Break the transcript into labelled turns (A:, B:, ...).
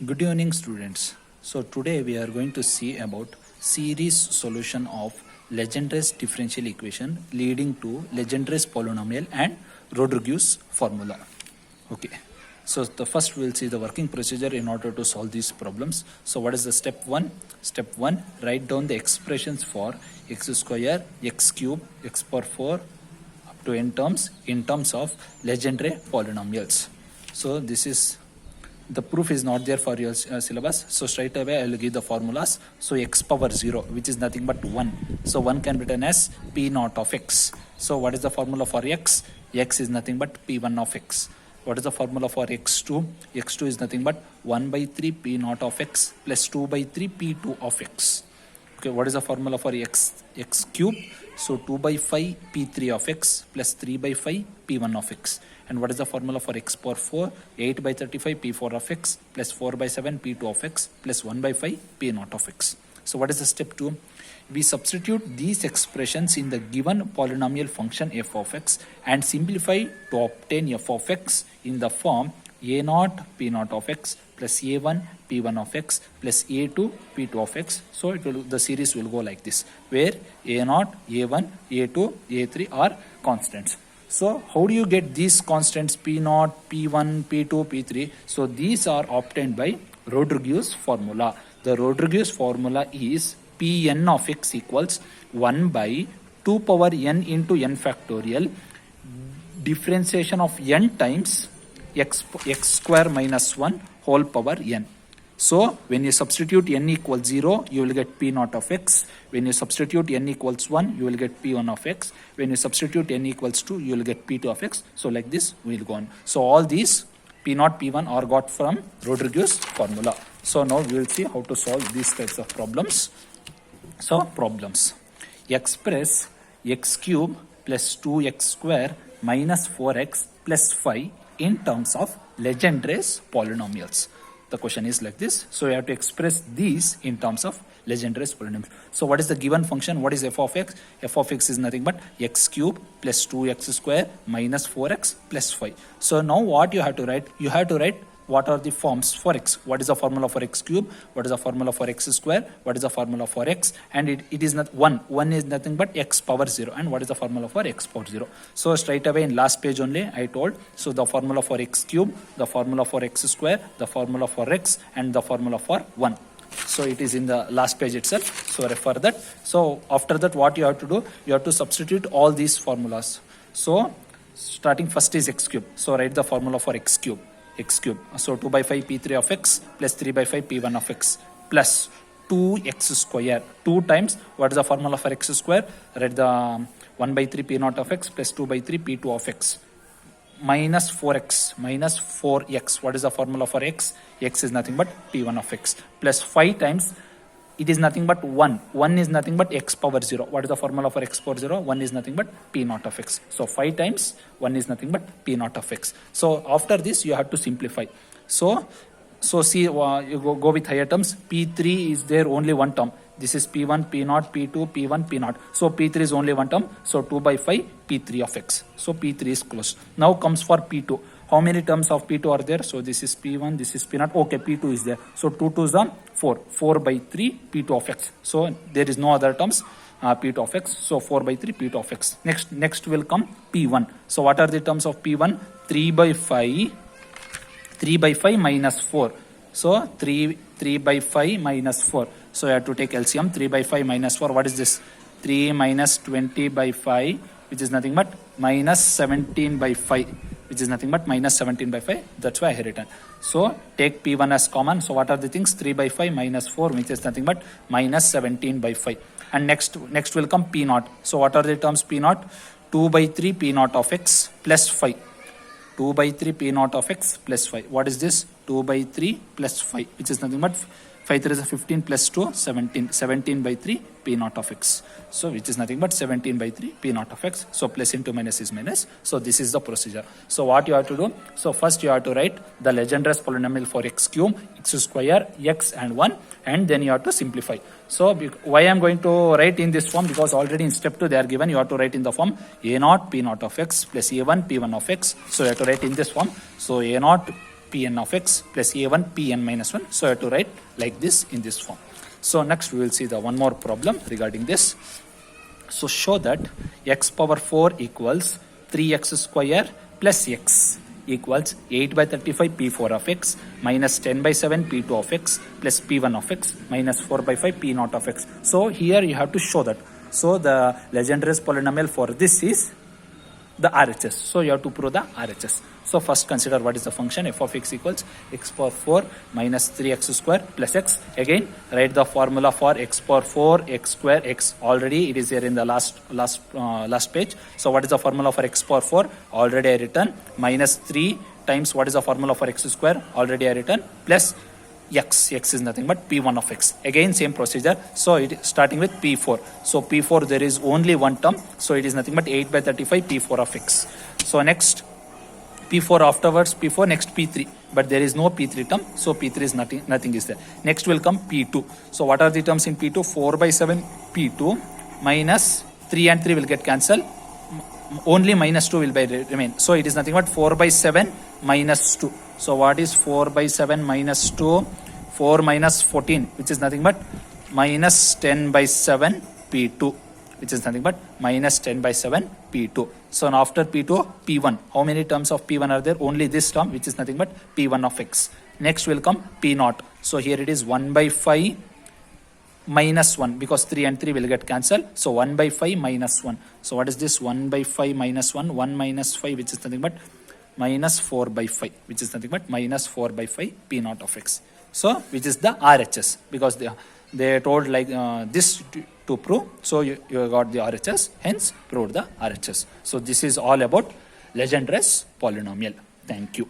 A: Good evening, students. So today we are going to see about series solution of Legendre's differential equation leading to Legendre's polynomial and Rodriguez formula. Okay. So the first we'll see the working procedure in order to solve these problems. So what is the step 1? Step 1, write down the expressions for x square, x cube, x power 4 up to n terms in terms of Legendre polynomials. So this is the proof is not there for your syllabus, so straight away I will give the formulas. So x power 0, which is nothing but 1, so 1 can be written as p naught of x. So what is the formula for x? X is nothing but p1 of x. What is the formula for x2? X2 is nothing but 1 by 3 p naught of x plus 2 by 3 p2 of x. Okay, what is the formula for x cube? So 2 by 5 p3 of x plus 3 by 5 p1 of x. And what is the formula for x power 4? 8 by 35 p4 of x plus 4 by 7 p2 of x plus 1 by 5 p naught of x. So what is the step 2? We substitute these expressions in the given polynomial function f of x and simplify to obtain f of x in the form a naught p naught of x plus a1 p1 of x plus a2 p2 of x. So the series will go like this, where a naught, a1, a2, a3 are constants. So how do you get these constants p naught, p1, p2, p3? So these are obtained by Rodriguez formula. The Rodriguez formula is Pn of x equals 1 by 2 power n into n factorial differentiation of n times x square minus 1 whole power n. So when you substitute n equals 0, you will get p naught of x. When you substitute n equals 1, you will get p1 of x. When you substitute n equals 2, you will get p2 of x. So like this we will go on. So all these p naught, p1 are got from Rodriguez formula. So now we will see how to solve these types of problems. So problems. Express x cube plus 2x square minus 4x plus 5 in terms of Legendre's polynomials. The question is like this. So you have to express these in terms of Legendre's polynomial. So what is the given function? What is f of x? F of x is nothing but x cube plus 2x square minus 4x plus 5. So now what you have to write? You have to write what are the forms for x. What is the formula for x cube? What is the formula for x square? What is the formula for x? And it is not 1. 1 is nothing but x power 0. And what is the formula for x power 0? So straight away in last page only I told. So the formula for x cube, the formula for x square, the formula for x, and the formula for 1. So it is in the last page itself. So refer that. So after that what you have to do? You have to substitute all these formulas. So starting first is x cube. So write the formula for x cube. X cube. So 2 by 5 p3 of x plus 3 by 5 p1 of x plus 2x square. 2 times, what is the formula for x square? Write the 1 by 3 p naught of x plus 2 by 3 p2 of x minus 4x minus 4x. What is the formula for x? X is nothing but p1 of x plus 5 times, it is nothing but 1. 1 is nothing but x power 0. What is the formula for x power 0? 1 is nothing but p naught of x. So 5 times 1 is nothing but p naught of x. So after this you have to simplify. So see, you go with higher terms. P3 is there only one term. This is p1, p naught, p2, p1, p naught. So p3 is only one term. So 2 by 5 p3 of x. So p3 is closed. Now comes for p2. How many terms of p2 are there? So this is p1, this is p naught. Okay, p2 is there. So 2 2s are 4. 4 by 3 p2 of x. So there is no other terms p2 of x. So 4 by 3 p2 of x. Next will come p1. So what are the terms of p1? 3 by 5. 3 by 5 minus 4. So 3 by 5 minus 4. So you have to take LCM. 3 by 5 minus 4. What is this? 3 minus 20 by 5, which is nothing but minus 17 by 5, which is nothing but minus 17 by 5. That's why I have written. So take P1 as common. So what are the things? 3 by 5 minus 4, which is nothing but minus 17 by 5. And next will come P naught. So what are the terms P naught? 2 by 3 P naught of x plus 5. 2 by 3 p naught of x plus 5. What is this? 2 by 3 plus 5, which is nothing but 5 3 is 15 plus 2, 17. 17 by 3 p naught of x. So which is nothing but 17 by 3 p naught of x. So plus into minus is minus. So this is the procedure. So what you have to do? So first you have to write the Legendre's polynomial for x cube, x square, x and 1, and then you have to simplify. So why I am going to write in this form? Because already in step 2 they are given. You have to write in the form a naught p naught of x plus a1 p1 of x. So you have to write in this form. So a naught Pn of x plus a1 Pn minus 1. So I have to write like this in this form. So next we will see the one more problem regarding this. So show that x power 4 equals 3x square plus x equals 8 by 35 P4 of x minus 10 by 7 P2 of x plus P1 of x minus 4 by 5 P0 of x. So here you have to show that. So the Legendre's polynomial for this is the RHS. So you have to prove the RHS. So first consider what is the function f of x equals x power 4 minus 3x square plus x. Again write the formula for x power 4 x square x. Already it is there in the last page. So what is the formula for x power 4? Already I written. Minus 3 times what is the formula for x square? Already I written. Plus x is nothing but P1 of x. Again same procedure. So it starting with P4. So P4 there is only one term. So it is nothing but 8 by 35 P4 of x. So next P4 afterwards P4, next P3. But there is no P3 term. So P3 is nothing is there. Next will come P2. So what are the terms in P2? 4 by 7 P2 minus 3 and 3 will get cancelled. Only minus 2 will remain. So it is nothing but 4 by 7 minus 2. So what is 4 by 7 minus 2? 4 minus 14, which is nothing but minus 10 by 7 P2, which is nothing but minus 10 by 7 P2. So now after P2, P1. How many terms of P1 are there? Only this term, which is nothing but P1 of x. Next will come P0. So here it is 1 by 5 minus 1, because 3 and 3 will get cancelled. So 1 by 5 minus 1. So what is this? 1 by 5 minus 1. 1 minus 5, which is nothing but minus 4 by 5, which is nothing but minus 4 by 5 P0 of x. So which is the RHS, because they told like this to prove. So you got the RHS, hence proved the RHS. So this is all about Legendre's polynomial. Thank you.